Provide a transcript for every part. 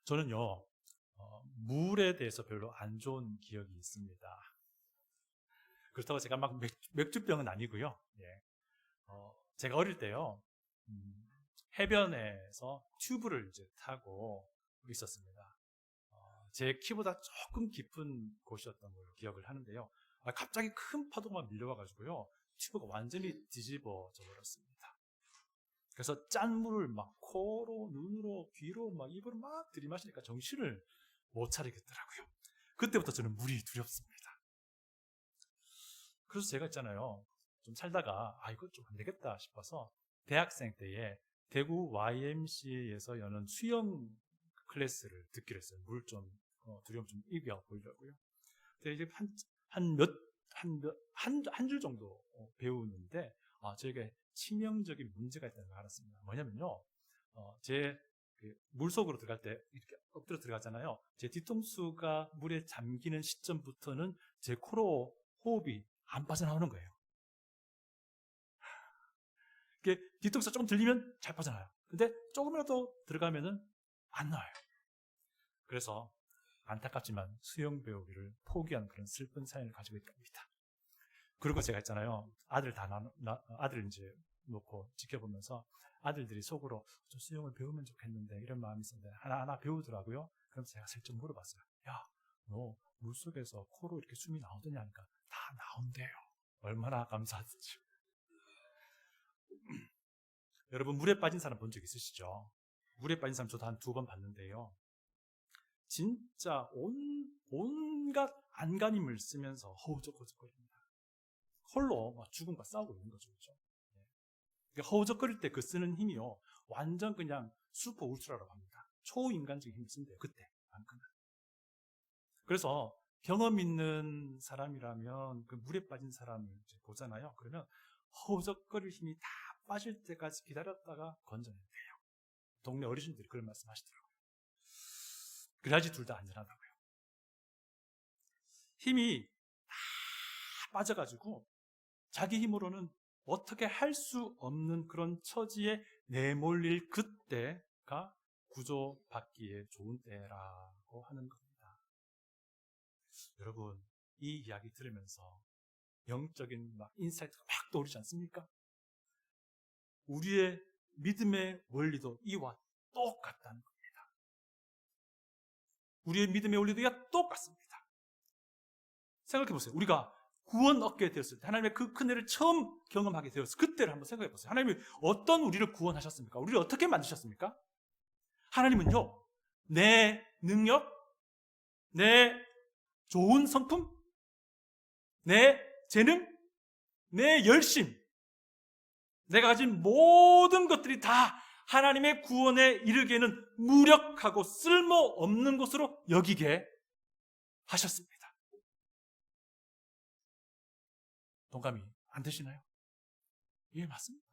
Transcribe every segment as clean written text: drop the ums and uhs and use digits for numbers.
저는요, 물에 대해서 별로 안 좋은 기억이 있습니다. 그렇다고 제가 막 맥주병은 아니고요. 예. 제가 어릴 때요, 해변에서 튜브를 이제 타고 있었습니다. 제 키보다 조금 깊은 곳이었던 걸로 기억을 하는데요. 갑자기 큰 파도가 밀려와가지고요, 튜브가 완전히 뒤집어져 버렸습니다. 그래서 짠 물을 막 코로, 눈으로, 귀로, 막 입으로 막 들이마시니까 정신을 못 차리겠더라고요. 그때부터 저는 물이 두렵습니다. 그래서 제가 있잖아요, 좀 살다가 이거 좀 안 되겠다 싶어서 대학생 때에 대구 YMCA에서 여는 수영 클래스를 듣기로 했어요. 물 좀 두려움 좀 이겨 보이려고요. 근데 이제 한 줄 정도 배우는데 저에게 치명적인 문제가 있다는 걸 알았습니다. 뭐냐면요, 제 물속으로 들어갈 때 이렇게 엎드려 들어가잖아요. 제 뒤통수가 물에 잠기는 시점부터는 제 코로 호흡이 안 빠져나오는 거예요. 뒤통수가 조금 들리면 잘 빠져나와요. 근데 조금이라도 들어가면은 안 나와요. 그래서 안타깝지만 수영 배우기를 포기한 그런 슬픈 사연을 가지고 있답니다. 그리고 제가 있잖아요, 아들 이제 놓고 지켜보면서 아들들이 속으로 좀 수영을 배우면 좋겠는데 이런 마음이 있었는데 하나하나 배우더라고요. 그럼 제가 슬쩍 물어봤어요. 야, 너 물속에서 코로 이렇게 숨이 나오더냐 하니까 다 나온대요. 얼마나 감사하죠. 여러분, 물에 빠진 사람 본 적 있으시죠? 물에 빠진 사람 저도 한 2번 봤는데요, 진짜 온갖 안간힘을 쓰면서 허우적허우적거립니다. 홀로 막 죽음과 싸우고 있는 거죠. 그렇죠? 허우적거릴 때 그 쓰는 힘이요, 완전 그냥 슈퍼 울트라라고 합니다. 초인간적인 힘을 쓴대요. 그때만큼은. 그래서 경험 있는 사람이라면 그 물에 빠진 사람을 이제 보잖아요. 그러면 허우적거릴 힘이 다 빠질 때까지 기다렸다가 건져내야 돼요. 동네 어르신들이 그런 말씀 하시더라고요. 그래야지 둘 다 안전하다고요. 힘이 다 빠져가지고 자기 힘으로는 어떻게 할 수 없는 그런 처지에 내몰릴 그때가 구조받기에 좋은 때라고 하는 겁니다. 여러분, 이 이야기 들으면서 영적인 인사이트가 확 떠오르지 않습니까? 우리의 믿음의 원리도 이와 똑같다는 겁니다. 우리의 믿음의 원리도 이와 똑같습니다. 생각해 보세요. 우리가 구원 얻게 되었을 때, 하나님의 그 큰 은혜를 처음 경험하게 되었을 때, 그때를 한번 생각해 보세요. 하나님이 어떤 우리를 구원하셨습니까? 우리를 어떻게 만드셨습니까? 하나님은요, 내 능력, 내 좋은 성품, 내 재능, 내 열심, 내가 가진 모든 것들이 다 하나님의 구원에 이르기에는 무력하고 쓸모없는 것으로 여기게 하셨습니다. 동감이 안 되시나요? 예, 맞습니다.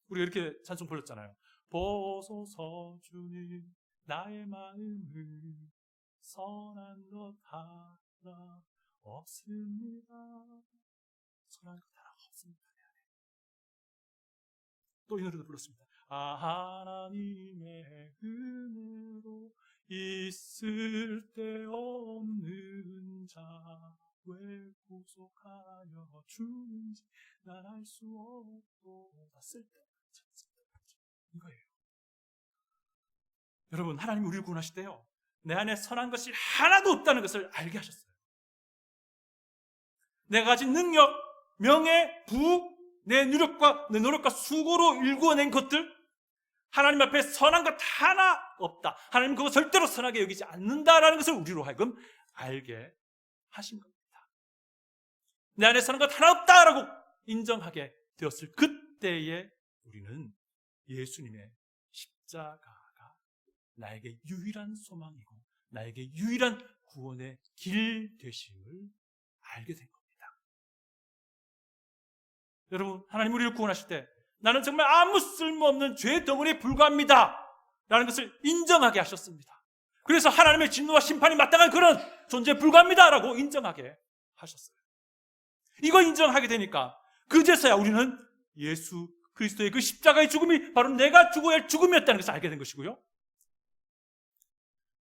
우리가 이렇게 찬송 불렀잖아요. 보소서 주님 나의 마음을 선한 것 하나 없습니다. 선한 것 하나 없습니다. 또 이 노래도 불렀습니다. 하나님의 은혜로 있을 때 없는 자 왜 구속하여 주는지 난 알 수 없도다. 쓸데없지 이거예요. 여러분, 하나님 우리를 구원하실 때요, 내 안에 선한 것이 하나도 없다는 것을 알게 하셨어요. 내가 가진 능력, 명예, 부, 내 노력과 수고로 일구어낸 것들, 하나님 앞에 선한 것 하나 없다. 하나님 그거 절대로 선하게 여기지 않는다라는 것을 우리로 하여금 알게 하신 겁니다. 내 안에 선한 것 하나 없다라고 인정하게 되었을 그때에 우리는 예수님의 십자가가 나에게 유일한 소망이고 나에게 유일한 구원의 길 되심을 알게 된 겁니다. 여러분, 하나님 우리를 구원하실 때 나는 정말 아무 쓸모없는 죄 덩어리에 불과합니다 라는 것을 인정하게 하셨습니다. 그래서 하나님의 진노와 심판이 마땅한 그런 존재에 불과합니다 라고 인정하게 하셨어요. 이거 인정하게 되니까 그제서야 우리는 예수 그리스도의 그 십자가의 죽음이 바로 내가 죽어야 할 죽음이었다는 것을 알게 된 것이고요,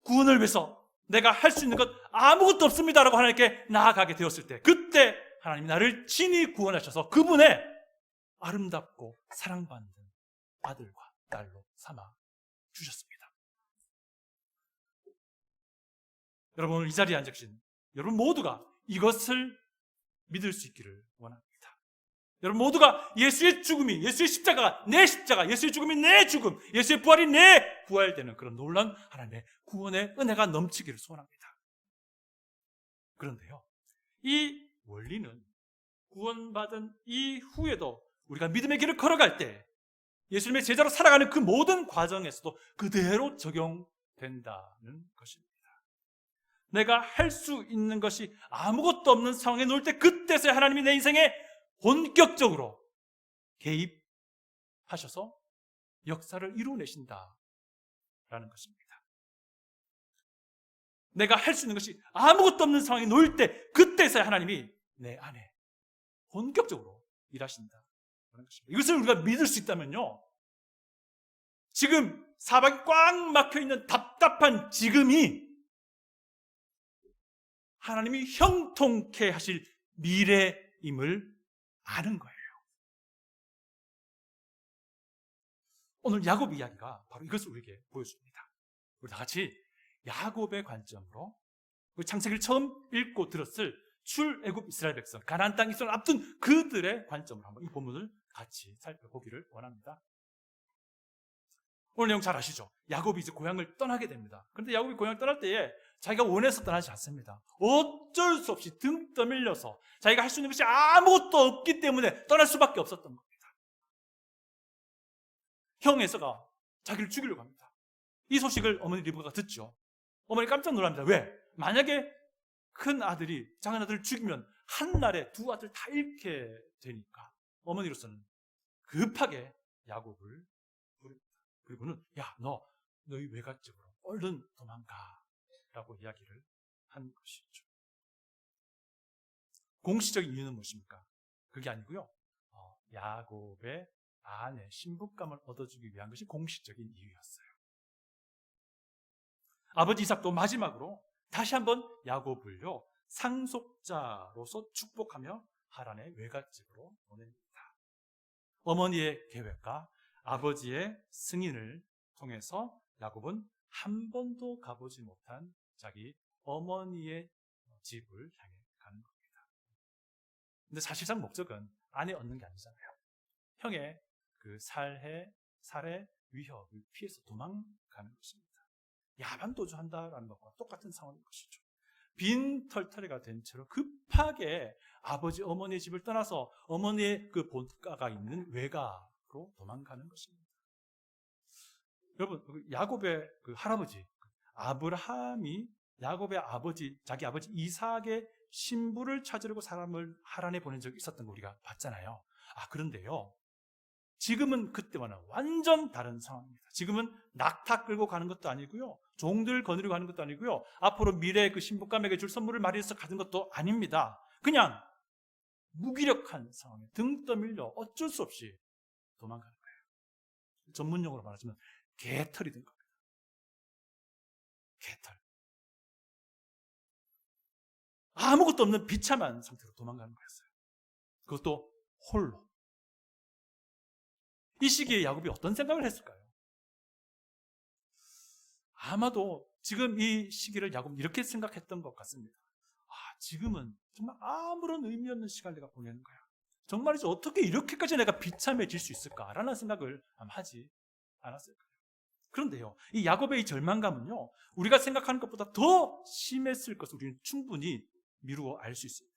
구원을 위해서 내가 할 수 있는 것 아무것도 없습니다라고 하나님께 나아가게 되었을 때, 그때 하나님이 나를 친히 구원하셔서 그분의 아름답고 사랑받는 아들과 딸로 삼아 주셨습니다. 여러분, 오늘 이 자리에 앉아 계신 여러분 모두가 이것을 믿을 수 있기를 원합니다. 여러분 모두가 예수의 죽음이, 예수의 십자가가 내 십자가, 예수의 죽음이 내 죽음, 예수의 부활이 내 부활되는 그런 놀라운 하나님의 구원의 은혜가 넘치기를 소원합니다. 그런데요, 이 원리는 구원받은 이후에도 우리가 믿음의 길을 걸어갈 때, 예수님의 제자로 살아가는 그 모든 과정에서도 그대로 적용된다는 것입니다. 내가 할 수 있는 것이 아무것도 없는 상황에 놓을 때, 그때서야 하나님이 내 인생에 본격적으로 개입하셔서 역사를 이루어내신다라는 것입니다. 내가 할 수 있는 것이 아무것도 없는 상황에 놓일 때, 그때서야 하나님이 내 안에 본격적으로 일하신다라는 것입니다. 이것을 우리가 믿을 수 있다면요, 지금 사방이 꽉 막혀있는 답답한 지금이 하나님이 형통케 하실 미래임을 아는 거예요. 오늘 야곱 이야기가 바로 이것을 우리에게 보여줍니다. 우리 다 같이 야곱의 관점으로 창세기를 처음 읽고 들었을 출애굽 이스라엘 백성, 가나안 땅 이스라엘 앞둔 그들의 관점으로 한번 이 본문을 같이 살펴보기를 원합니다. 오늘 내용 잘 아시죠? 야곱이 이제 고향을 떠나게 됩니다. 그런데 야곱이 고향을 떠날 때에 자기가 원해서 떠나지 않습니다. 어쩔 수 없이 등 떠밀려서 자기가 할 수 있는 것이 아무것도 없기 때문에 떠날 수밖에 없었던 겁니다. 형 에서가 자기를 죽이려고 합니다. 이 소식을 어머니 리브가가 듣죠. 어머니 깜짝 놀랍니다. 왜? 만약에 큰 아들이 작은 아들을 죽이면 한날에 두 아들 다 잃게 되니까 어머니로서는 급하게 야곱을 부릅니다. 그리고는 야, 너희 외갓집으로 얼른 도망가 라고 이야기를 한 것이죠. 공식적인 이유는 무엇입니까? 그게 아니고요, 야곱의 아내 신부감을 얻어주기 위한 것이 공식적인 이유였어요. 아버지 이삭도 마지막으로 다시 한번 야곱을요 상속자로서 축복하며 하란의 외갓집으로 보냅니다. 어머니의 계획과 아버지의 승인을 통해서 야곱은 한 번도 가보지 못한 자기 어머니의 집을 향해 가는 겁니다. 근데 사실상 목적은 아내 얻는 게 아니잖아요. 형의 그 살해 위협을 피해서 도망가는 것입니다. 야반도주한다라는 것과 똑같은 상황인 것이죠. 빈털터리가 된 채로 급하게 아버지 어머니의 집을 떠나서 어머니의 그 본가가 있는 외가로 도망가는 것입니다. 여러분, 야곱의 그 할아버지 아브라함이 야곱의 아버지, 자기 아버지 이삭의 신부를 찾으려고 사람을 하란에 보낸 적이 있었던 거 우리가 봤잖아요. 그런데요, 지금은 그때와는 완전 다른 상황입니다. 지금은 낙타 끌고 가는 것도 아니고요, 종들 거느리고 가는 것도 아니고요, 앞으로 미래의 그 신부감에게 줄 선물을 마련해서 가는 것도 아닙니다. 그냥 무기력한 상황에 등 떠밀려 어쩔 수 없이 도망가는 거예요. 전문용어로 말하자면 개털이 된 겁니다. 개털. 아무것도 없는 비참한 상태로 도망가는 거였어요. 그것도 홀로. 이 시기에 야곱이 어떤 생각을 했을까요? 아마도 지금 이 시기를 야곱은 이렇게 생각했던 것 같습니다. 지금은 정말 아무런 의미 없는 시간을 내가 보내는 거야. 정말이죠. 어떻게 이렇게까지 내가 비참해질 수 있을까라는 생각을 아마 하지 않았을까요? 그런데요, 이 야곱의 이 절망감은요, 우리가 생각하는 것보다 더 심했을 것을 우리는 충분히 미루어 알 수 있습니다.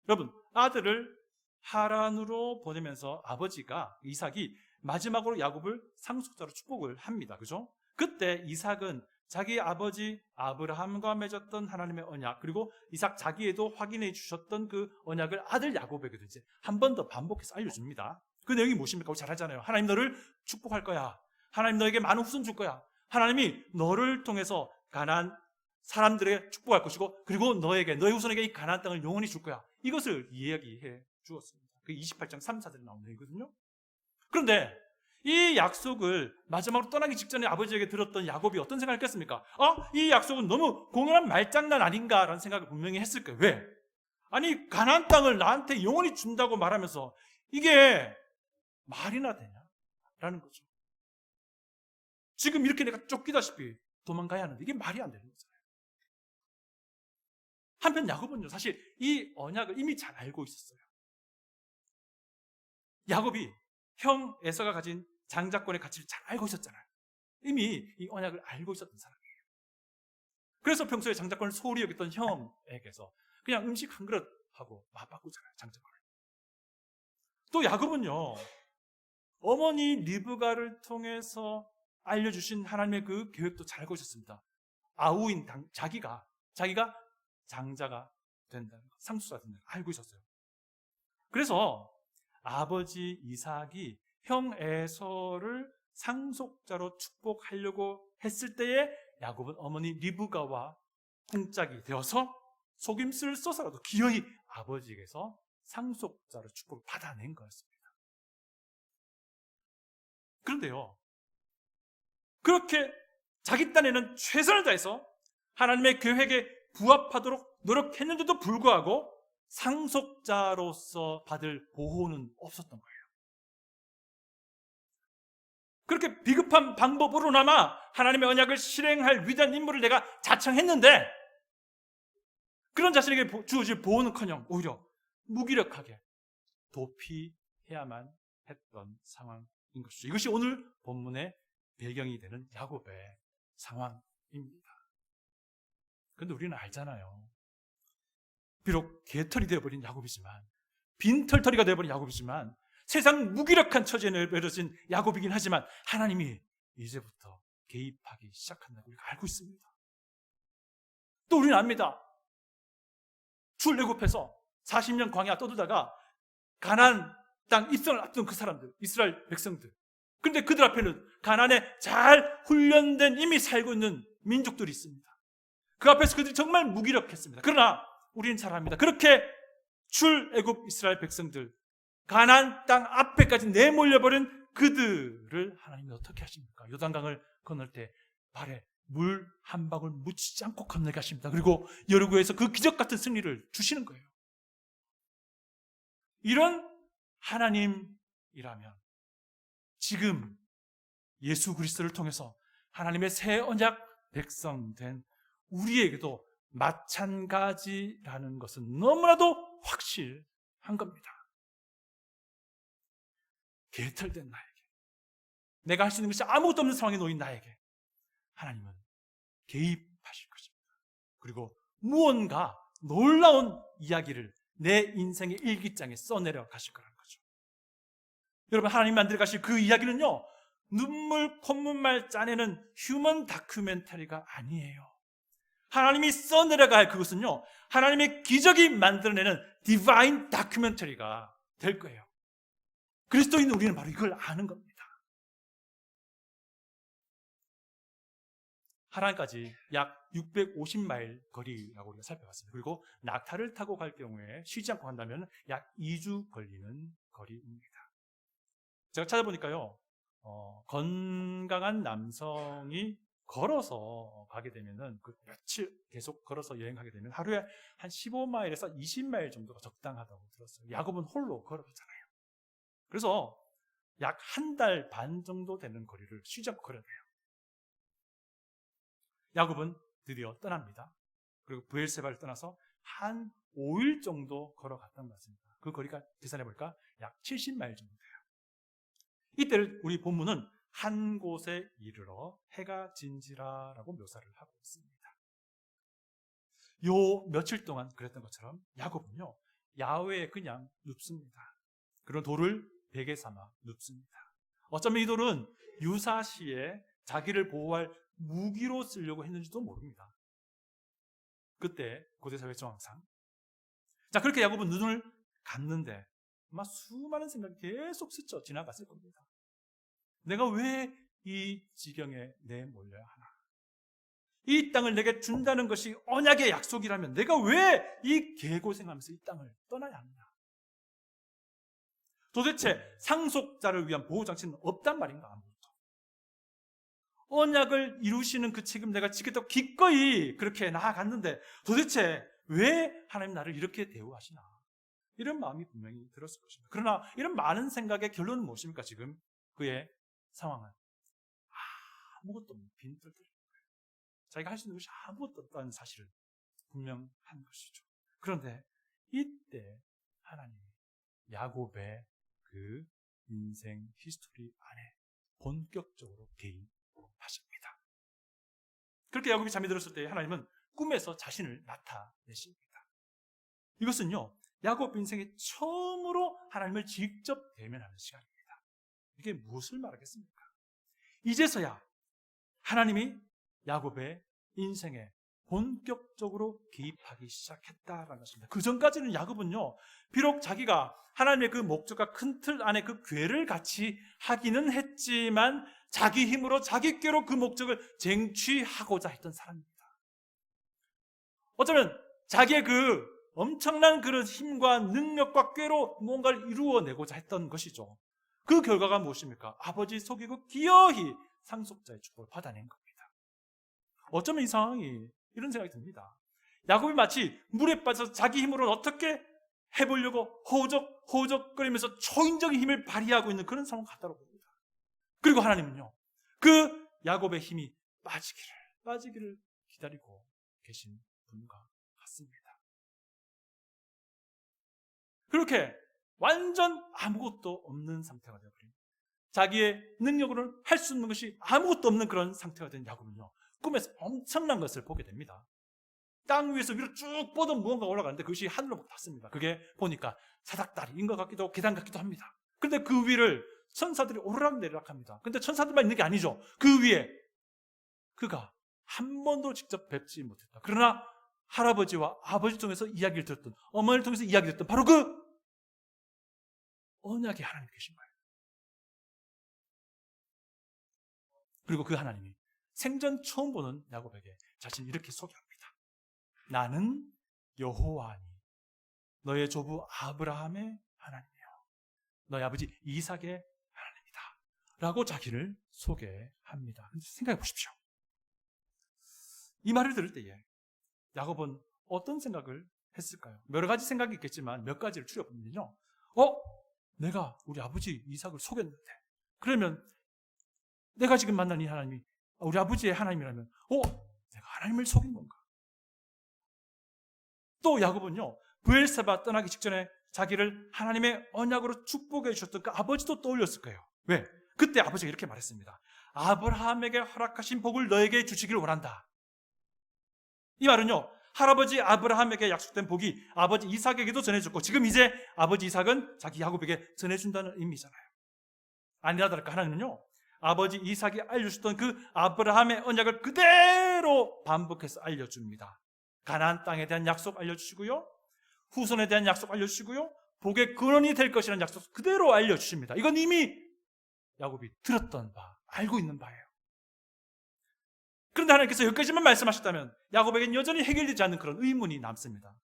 여러분, 아들을 하란으로 보내면서 아버지가 이삭이 마지막으로 야곱을 상속자로 축복을 합니다. 그죠? 그때 이삭은 자기 아버지 아브라함과 맺었던 하나님의 언약, 그리고 이삭 자기에도 확인해 주셨던 그 언약을 아들 야곱에게도 이제 한 번 더 반복해서 알려줍니다. 그 내용이 무엇입니까? 우리 잘 알잖아요. 하나님 너를 축복할 거야. 하나님 너에게 많은 후손 줄 거야. 하나님이 너를 통해서 가나안 사람들에게 축복할 것이고, 그리고 너의 후손에게 이 가나안 땅을 영원히 줄 거야. 이것을 이야기해 주었습니다. 그 28장 3, 4절에 나오는 얘기거든요. 그런데 이 약속을 마지막으로 떠나기 직전에 아버지에게 들었던 야곱이 어떤 생각을 했겠습니까? 이 약속은 너무 공연한 말장난 아닌가라는 생각을 분명히 했을 거예요. 왜? 아니, 가나안 땅을 나한테 영원히 준다고 말하면서 이게 말이나 되냐? 라는 거죠. 지금 이렇게 내가 쫓기다시피 도망가야 하는데 이게 말이 안 되는 거잖아요. 한편 야곱은요, 사실 이 언약을 이미 잘 알고 있었어요. 야곱이 형 에서가 가진 장자권의 가치를 잘 알고 있었잖아요. 이미 이 언약을 알고 있었던 사람이에요. 그래서 평소에 장자권을 소홀히 여겼던 형에게서 그냥 음식 한 그릇 하고 맞바꾸잖아요, 장자권을. 또 야곱은요, 어머니 리브가를 통해서 알려주신 하나님의 그 계획도 잘 알고 있었습니다. 아우인 자기가 장자가 된다는 거, 상수가 된다는 거 알고 있었어요. 그래서 아버지 이삭이 형 에서를 상속자로 축복하려고 했을 때에 야곱은 어머니 리브가와 공짝이 되어서 속임수를 써서라도 기어이 아버지에게서 상속자로 축복을 받아낸 거였습니다. 그런데요, 그렇게 자기 딴에는 최선을 다해서 하나님의 계획에 부합하도록 노력했는데도 불구하고 상속자로서 받을 보호는 없었던 거예요. 그렇게 비급한 방법으로나마 하나님의 언약을 실행할 위대한 임무를 내가 자청했는데 그런 자신에게 주어질 보호는커녕 오히려 무기력하게 도피해야만 했던 상황인 것이죠. 이것이 오늘 본문의 배경이 되는 야곱의 상황입니다. 그런데 우리는 알잖아요. 비록 개털이 되어버린 야곱이지만, 빈털터리가 되어버린 야곱이지만, 세상 무기력한 처지에 내버려진 야곱이긴 하지만 하나님이 이제부터 개입하기 시작한다고 우리가 알고 있습니다. 또 우리는 압니다. 출애굽해서 40년 광야 떠들다가 가나안 땅 입성을 앞둔 그 사람들, 이스라엘 백성들. 그런데 그들 앞에는 가나안에 잘 훈련된 이미 살고 있는 민족들이 있습니다. 그 앞에서 그들이 정말 무기력했습니다. 그러나 우리는 잘 압니다. 그렇게 출애굽 이스라엘 백성들, 가나안 땅 앞에까지 내몰려버린 그들을 하나님이 어떻게 하십니까? 요단강을 건널 때 발에 물 한 방울 묻히지 않고 건너게 하십니다. 그리고 여리고에서 그 기적 같은 승리를 주시는 거예요. 이런 하나님이라면 지금 예수 그리스도를 통해서 하나님의 새 언약 백성 된 우리에게도 마찬가지라는 것은 너무나도 확실한 겁니다. 개털된 나에게, 내가 할 수 있는 것이 아무것도 없는 상황에 놓인 나에게 하나님은 개입하실 것입니다. 그리고 무언가 놀라운 이야기를 내 인생의 일기장에 써내려 가실 거라는 거죠. 여러분, 하나님 만들어 가실 그 이야기는요, 눈물 콧물말 짜내는 휴먼 다큐멘터리가 아니에요. 하나님이 써내려갈 그것은요, 하나님의 기적이 만들어내는 디바인 다큐멘터리가 될 거예요. 그리스도인 우리는 바로 이걸 아는 겁니다. 하란까지 약 650마일 거리라고 우리가 살펴봤습니다. 그리고 낙타를 타고 갈 경우에 쉬지 않고 간다면 약 2주 걸리는 거리입니다. 제가 찾아보니까요, 건강한 남성이 걸어서 가게 되면은 그 며칠 계속 걸어서 여행하게 되면 하루에 한 15마일에서 20마일 정도가 적당하다고 들었어요. 야곱은 홀로 걸어가잖아요. 그래서 약 한 달 반 정도 되는 거리를 쉬지 않고 걸어야 돼요. 야곱은 드디어 떠납니다. 그리고 브엘세바를 떠나서 한 5일 정도 걸어갔던 것 같습니다. 그 거리가 계산해볼까? 약 70마일 정도 돼요. 이때를 우리 본문은 한 곳에 이르러 해가 진지라라고 묘사를 하고 있습니다. 요 며칠 동안 그랬던 것처럼 야곱은요, 야외에 그냥 눕습니다. 그런 돌을 베개 삼아 눕습니다. 어쩌면 이 돌은 유사시에 자기를 보호할 무기로 쓰려고 했는지도 모릅니다. 그때 고대사회 정황상. 자, 그렇게 야곱은 눈을 감는데 아마 수많은 생각이 계속 스쳐 지나갔을 겁니다. 내가 왜 이 지경에 내몰려야 하나? 이 땅을 내게 준다는 것이 언약의 약속이라면 내가 왜 이 개고생하면서 이 땅을 떠나야 하느냐? 도대체 상속자를 위한 보호장치는 없단 말인가? 아무것도. 언약을 이루시는 그 책임 내가 지켰다고 기꺼이 그렇게 나아갔는데 도대체 왜 하나님 나를 이렇게 대우하시나? 이런 마음이 분명히 들었을 것입니다. 그러나 이런 많은 생각의 결론은 무엇입니까? 지금 그의 상황은 아무것도 없는 빈털터리인 거예요. 자기가 할 수 있는 것이 아무것도 없다는 사실을 분명한 것이죠. 그런데 이때 하나님이 야곱의 그 인생 히스토리 안에 본격적으로 개입하십니다. 그렇게 야곱이 잠이 들었을 때 하나님은 꿈에서 자신을 나타내십니다. 이것은요, 야곱 인생의 처음으로 하나님을 직접 대면하는 시간입니다. 이게 무엇을 말하겠습니까? 이제서야 하나님이 야곱의 인생에 본격적으로 개입하기 시작했다라는 것입니다. 그 전까지는 야곱은요, 비록 자기가 하나님의 그 목적과 큰 틀 안에 그 궤를 같이 하기는 했지만 자기 힘으로 자기 꾀로 그 목적을 쟁취하고자 했던 사람입니다. 어쩌면 자기의 그 엄청난 그런 힘과 능력과 꾀로 무언가를 이루어내고자 했던 것이죠. 그 결과가 무엇입니까? 아버지 속이고 기어이 상속자의 축복을 받아낸 겁니다. 어쩌면 이 상황이 이런 생각이 듭니다. 야곱이 마치 물에 빠져서 자기 힘으로 어떻게 해보려고 호적거리면서 초인적인 힘을 발휘하고 있는 그런 상황 같다고 봅니다. 그리고 하나님은요, 그 야곱의 힘이 빠지기를 기다리고 계신 분과 같습니다. 그렇게 완전 아무것도 없는 상태가 되어버린, 자기의 능력으로는 할 수 있는 것이 아무것도 없는 그런 상태가 된 야곱은요, 꿈에서 엄청난 것을 보게 됩니다. 땅 위에서 위로 쭉 뻗은 무언가 올라가는데 그것이 하늘로 닿습니다. 그게 보니까 사닥다리인 것 같기도 하고 계단 같기도 합니다. 그런데 그 위를 천사들이 오르락 내리락 합니다. 근데 천사들만 있는 게 아니죠. 그 위에 그가 한 번도 직접 뵙지 못했다. 그러나 할아버지와 아버지 통해서 이야기를 들었던, 어머니를 통해서 이야기를 듣던 바로 그 언약의 하나님 계신 거예요. 그리고 그 하나님이 생전 처음 보는 야곱에게 자신을 이렇게 소개합니다. 나는 여호와니 너의 조부 아브라함의 하나님이요 너의 아버지 이삭의 하나님이다 라고 자기를 소개합니다. 생각해 보십시오. 이 말을 들을 때에 야곱은 어떤 생각을 했을까요? 여러 가지 생각이 있겠지만 몇 가지를 추려보면요, 내가 우리 아버지 이삭을 속였는데, 그러면 내가 지금 만난 이 하나님이 우리 아버지의 하나님이라면 내가 하나님을 속인 건가? 또 야곱은요, 브엘세바 떠나기 직전에 자기를 하나님의 언약으로 축복해 주셨던 그 아버지도 떠올렸을 거예요. 왜? 그때 아버지가 이렇게 말했습니다. 아브라함에게 허락하신 복을 너에게 주시길 원한다. 이 말은요, 할아버지 아브라함에게 약속된 복이 아버지 이삭에게도 전해줬고 지금 이제 아버지 이삭은 자기 야곱에게 전해준다는 의미잖아요. 아니라 다를까 하나님은요, 아버지 이삭이 알려주셨던 그 아브라함의 언약을 그대로 반복해서 알려줍니다. 가나안 땅에 대한 약속 알려주시고요, 후손에 대한 약속 알려주시고요, 복의 근원이 될 것이라는 약속 그대로 알려주십니다. 이건 이미 야곱이 들었던 바, 알고 있는 바예요. 그런데 하나님께서 여기까지만 말씀하셨다면 야곱에게는 여전히 해결되지 않는 그런 의문이 남습니다.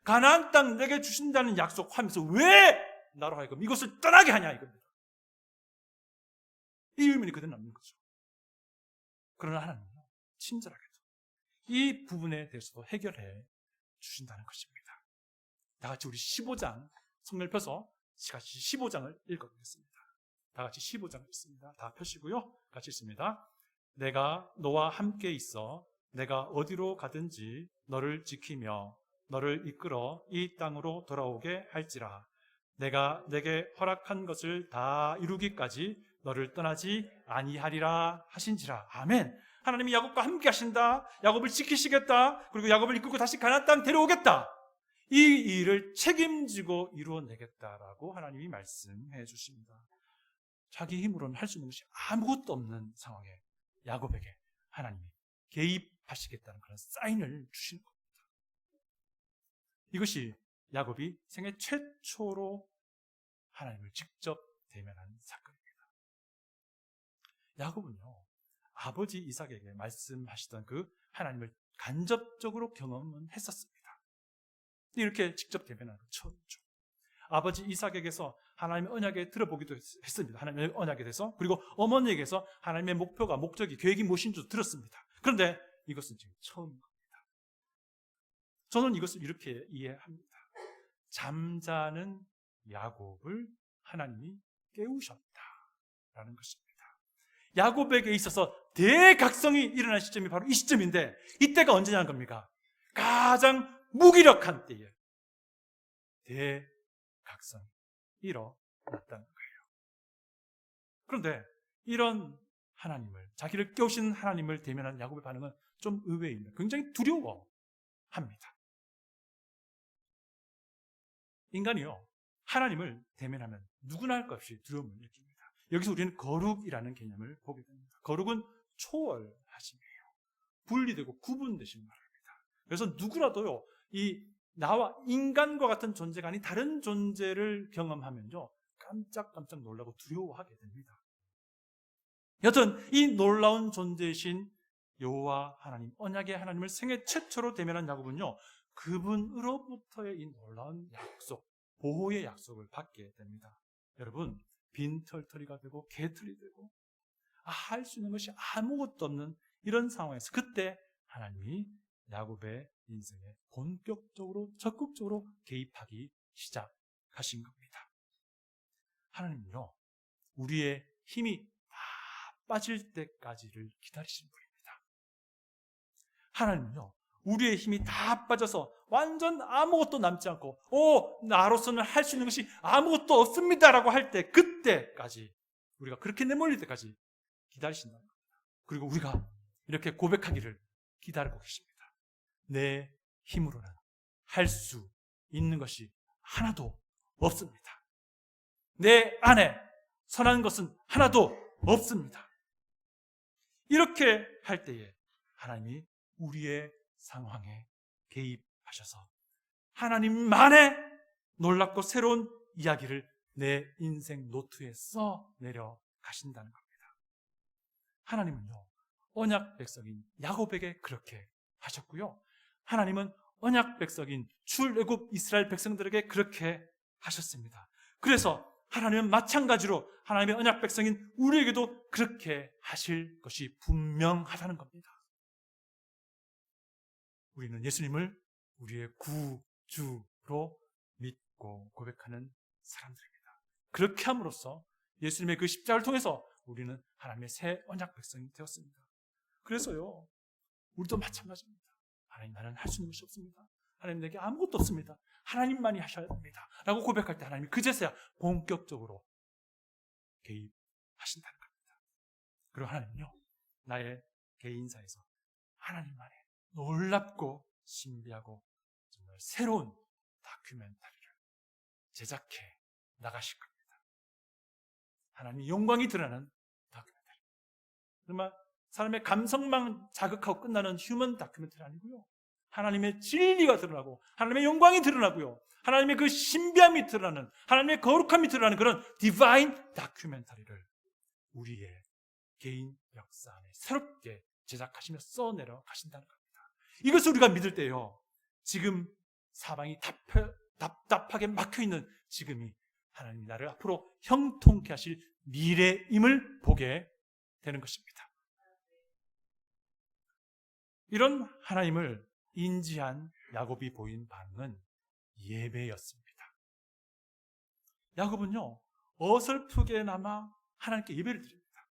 가나안 땅 내게 주신다는 약속하면서 왜 나로 하여금 이것을 떠나게 하냐 이겁니다. 이 의문이 그대로 남는 거죠. 그러나 하나님은 친절하게도 이 부분에 대해서도 해결해 주신다는 것입니다. 다 같이 우리 15장 성경을 펴서 같이 15장을 읽어보겠습니다. 다 같이 15장을 읽습니다. 다 펴시고요, 같이 읽습니다. 내가 너와 함께 있어 내가 어디로 가든지 너를 지키며 너를 이끌어 이 땅으로 돌아오게 할지라. 내가 내게 허락한 것을 다 이루기까지 너를 떠나지 아니하리라 하신지라. 아멘. 하나님이 야곱과 함께 하신다. 야곱을 지키시겠다. 그리고 야곱을 이끌고 다시 가나안 땅 데려오겠다. 이 일을 책임지고 이루어내겠다라고 하나님이 말씀해 주십니다. 자기 힘으로는 할 수 있는 것이 아무것도 없는 상황에 야곱에게 하나님이 개입하시겠다는 그런 사인을 주시는 겁니다. 이것이 야곱이 생애 최초로 하나님을 직접 대면한 사건입니다. 야곱은요, 아버지 이삭에게 말씀하시던 그 하나님을 간접적으로 경험은 했었습니다. 이렇게 직접 대면하는 건 처음이죠. 아버지 이삭에게서 하나님의 언약에 들어보기도 했습니다. 하나님의 언약에 대해서. 그리고 어머니에게서 하나님의 목표가, 목적이, 계획이 무엇인 줄 들었습니다. 그런데 이것은 지금 처음인 겁니다. 저는 이것을 이렇게 이해합니다. 잠자는 야곱을 하나님이 깨우셨다라는 것입니다. 야곱에게 있어서 대각성이 일어난 시점이 바로 이 시점인데, 이때가 언제냐는 겁니까? 가장 무기력한 때에 대각성이 일어났다는 거예요. 그런데 이런 하나님을, 자기를 깨우신 하나님을 대면한 야곱의 반응은 좀 의외입니다. 굉장히 두려워합니다. 인간이요, 하나님을 대면하면 누구나 할 것 없이 두려움을 느낍니다. 여기서 우리는 거룩이라는 개념을 보게 됩니다. 거룩은 초월하심이에요. 분리되고 구분되신 말입니다. 그래서 누구라도요, 이 나와 인간과 같은 존재가 아닌 다른 존재를 경험하면요, 깜짝깜짝 놀라고 두려워하게 됩니다. 여튼 이 놀라운 존재이신 여호와 하나님, 언약의 하나님을 생애 최초로 대면한 야곱은요, 그분으로부터의 이 놀라운 약속, 보호의 약속을 받게 됩니다. 여러분, 빈털터리가 되고 개털이 되고 할 수 있는 것이 아무것도 없는 이런 상황에서 그때 하나님이 야곱의 인생에 본격적으로, 적극적으로 개입하기 시작하신 겁니다. 하나님은요, 우리의 힘이 다 빠질 때까지를 기다리신 분입니다. 하나님은요, 우리의 힘이 다 빠져서 완전 아무것도 남지 않고 나로서는 할 수 있는 것이 아무것도 없습니다라고 할 때, 그때까지, 우리가 그렇게 내몰릴 때까지 기다리신다는 겁니다. 그리고 우리가 이렇게 고백하기를 기다리고 계십니다. 내 힘으로는 할 수 있는 것이 하나도 없습니다. 내 안에 선한 것은 하나도 없습니다. 이렇게 할 때에 하나님이 우리의 상황에 개입하셔서 하나님만의 놀랍고 새로운 이야기를 내 인생 노트에 써 내려가신다는 겁니다. 하나님은요, 언약 백성인 야곱에게 그렇게 하셨고요, 하나님은 언약 백성인 출애굽 이스라엘 백성들에게 그렇게 하셨습니다. 그래서 하나님은 마찬가지로 하나님의 언약 백성인 우리에게도 그렇게 하실 것이 분명하다는 겁니다. 우리는 예수님을 우리의 구주로 믿고 고백하는 사람들입니다. 그렇게 함으로써 예수님의 그 십자가를 통해서 우리는 하나님의 새 언약 백성이 되었습니다. 그래서요, 우리도 마찬가지입니다. 하나님, 나는 할 수 있는 것이 없습니다. 하나님, 내게 아무것도 없습니다. 하나님만이 하셔야 됩니다 라고 고백할 때 하나님이 그제서야 본격적으로 개입하신다는 겁니다. 그리고 하나님은요, 나의 개인사에서 하나님만의 놀랍고 신비하고 정말 새로운 다큐멘터리를 제작해 나가실 겁니다. 하나님의 영광이 드러나는 다큐멘터리. 정말 사람의 감성만 자극하고 끝나는 휴먼 다큐멘터리 아니고요, 하나님의 진리가 드러나고 하나님의 영광이 드러나고요, 하나님의 그 신비함이 드러나는, 하나님의 거룩함이 드러나는 그런 디바인 다큐멘터리를 우리의 개인 역사 안에 새롭게 제작하시며 써내려 가신다는 겁니다. 이것을 우리가 믿을 때요, 지금 사방이 답답하게 막혀있는 지금이 하나님이 나를 앞으로 형통케 하실 미래임을 보게 되는 것입니다. 이런 하나님을 인지한 야곱이 보인 반응은 예배였습니다. 야곱은요, 어설프게나마 하나님께 예배를 드립니다.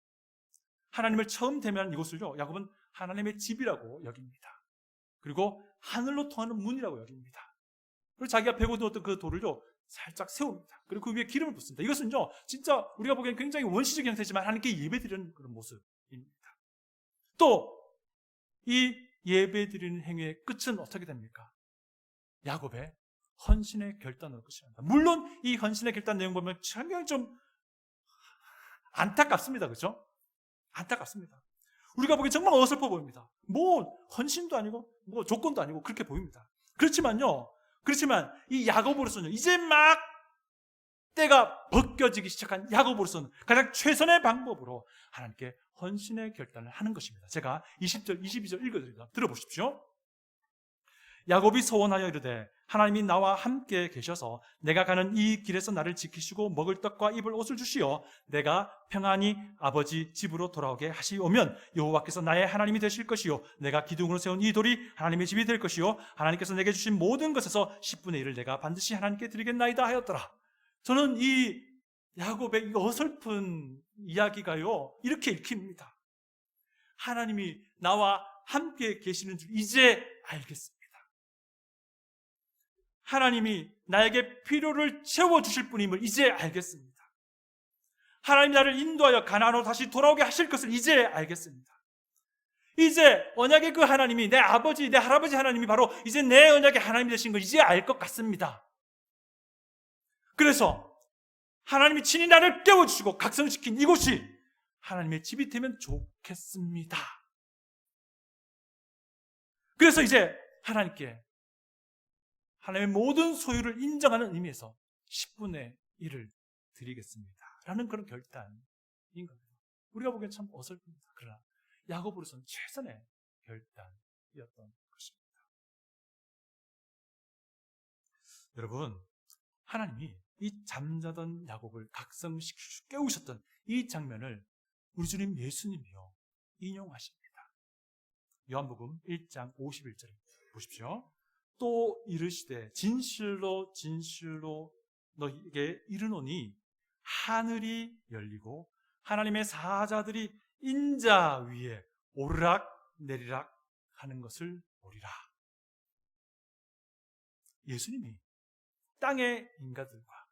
하나님을 처음 대면한 이곳을요, 야곱은 하나님의 집이라고 여깁니다. 그리고 하늘로 통하는 문이라고 여깁니다. 그리고 자기가 베고 두었던 그 돌을요, 살짝 세웁니다. 그리고 그 위에 기름을 붓습니다. 이것은요, 진짜 우리가 보기엔 굉장히 원시적인 형태지만 하나님께 예배드리는 그런 모습입니다. 또 이 예배드리는 행위의 끝은 어떻게 됩니까? 야곱의 헌신의 결단으로 끝이 납니다. 물론 이 헌신의 결단 내용 보면 굉장히 좀 안타깝습니다. 그렇죠? 안타깝습니다. 우리가 보기엔 정말 어설퍼 보입니다. 뭐 헌신도 아니고 뭐 조건도 아니고 그렇게 보입니다. 그렇지만 이 야곱으로서는 이제 막 때가 벗겨지기 시작한 야곱으로서는 가장 최선의 방법으로 하나님께 헌신의 결단을 하는 것입니다. 제가 20절, 22절 읽어드립니다. 들어보십시오. 야곱이 소원하여 이르되 하나님이 나와 함께 계셔서 내가 가는 이 길에서 나를 지키시고 먹을 떡과 입을 옷을 주시어 내가 평안히 아버지 집으로 돌아오게 하시오면 여호와께서 나의 하나님이 되실 것이요 내가 기둥으로 세운 이 돌이 하나님의 집이 될 것이요 하나님께서 내게 주신 모든 것에서 10분의 1을 내가 반드시 하나님께 드리겠나이다 하였더라. 저는 이 야곱의 이 어설픈 이야기가요 이렇게 읽힙니다. 하나님이 나와 함께 계시는 줄 이제 알겠습니다. 하나님이 나에게 필요를 채워주실 분임을 이제 알겠습니다. 하나님이 나를 인도하여 가나안으로 다시 돌아오게 하실 것을 이제 알겠습니다. 이제 언약의 그 하나님이 내 아버지, 내 할아버지 하나님이 바로 이제 내 언약의 하나님이 되신 걸 이제 알 것 같습니다. 그래서 하나님이 친히 나를 깨워주시고 각성시킨 이곳이 하나님의 집이 되면 좋겠습니다. 그래서 이제 하나님께 하나님의 모든 소유를 인정하는 의미에서 10분의 1을 드리겠습니다 라는 그런 결단인 겁니다. 우리가 보기엔 참 어설픕니다. 그러나 야곱으로서는 최선의 결단이었던 것입니다. 여러분, 하나님이 이 잠자던 야곱을 각성시키시고 깨우셨던 이 장면을 우리 주님 예수님이요 인용하십니다. 요한복음 1장 51절 보십시오. 또 이르시되 진실로 진실로 너희에게 이르노니 하늘이 열리고 하나님의 사자들이 인자 위에 오르락 내리락 하는 것을 보리라. 예수님이 땅의 인간들과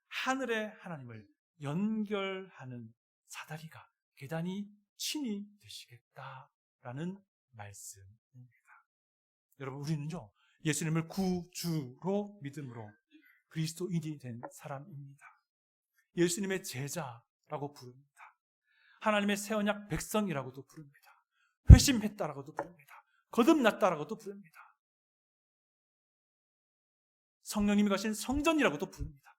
하늘의 하나님을 연결하는 사다리가 계단이 친히 되시겠다라는 말씀입니다. 여러분, 우리는요 예수님을 구주로 믿음으로 그리스도인이 된 사람입니다. 예수님의 제자라고 부릅니다. 하나님의 새 언약 백성이라고도 부릅니다. 회심했다라고도 부릅니다. 거듭났다라고도 부릅니다. 성령님이 가신 성전이라고도 부릅니다.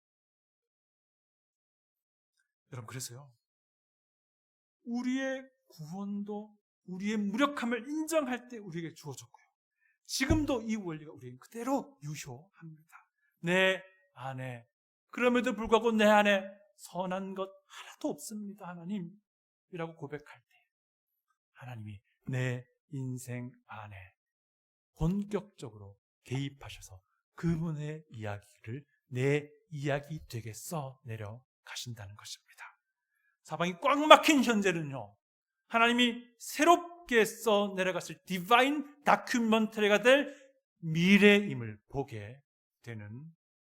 여러분, 그래서요 우리의 구원도 우리의 무력함을 인정할 때 우리에게 주어졌고요, 지금도 이 원리가 우리에게 그대로 유효합니다. 내 안에, 그럼에도 불구하고 내 안에 선한 것 하나도 없습니다 하나님이라고 고백할 때 하나님이 내 인생 안에 본격적으로 개입하셔서 그분의 이야기를 내 이야기 되게 써내려 가신다는 것입니다. 사방이 꽉 막힌 현재는요 하나님이 새롭게 써내려갔을 디바인 다큐멘터리가 될 미래임을 보게 되는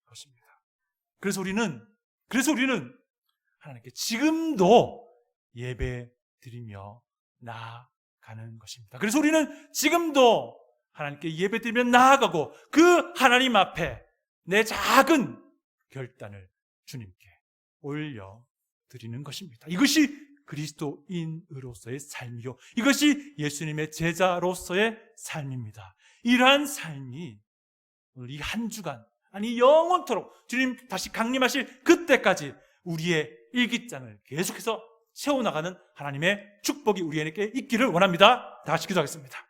것입니다. 그래서 우리는 하나님께 지금도 예배 드리며 나아가는 것입니다. 그래서 우리는 지금도 하나님께 예배 드리며 나아가고 그 하나님 앞에 내 작은 결단을 주님께 올려드리는 것입니다. 이것이 그리스도인으로서의 삶이요, 이것이 예수님의 제자로서의 삶입니다. 이러한 삶이 오늘 이 한 주간, 아니 영원토록 주님 다시 강림하실 그때까지 우리의 일기장을 계속해서 세워나가는 하나님의 축복이 우리에게 있기를 원합니다. 다 같이 기도하겠습니다.